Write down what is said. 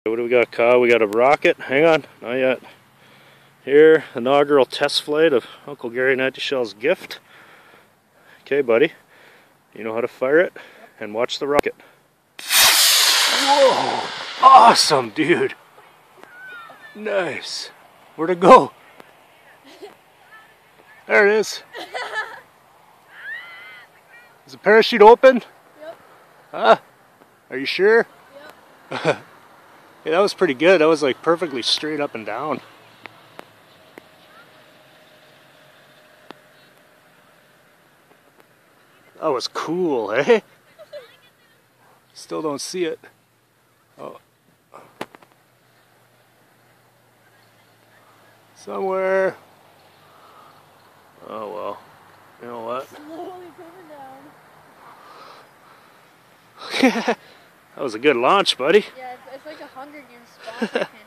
What do we got, Kyle? We got a rocket. Hang on, not yet. Here, inaugural test flight of Uncle Gary Nightshell's gift. Okay, buddy. You know how to fire it? And watch the rocket. Whoa! Awesome, dude! Nice. Where'd it go? There it is. Is the parachute open? Yep. Huh? Are you sure? Yep. Yeah, that was pretty good. That was like perfectly straight up and down. That was cool, eh? Still don't see it. Oh. Somewhere. Oh well. You know what? Slowly coming down. That was a good launch, buddy. Yeah, it's like a Hunger Games sponsor canteen.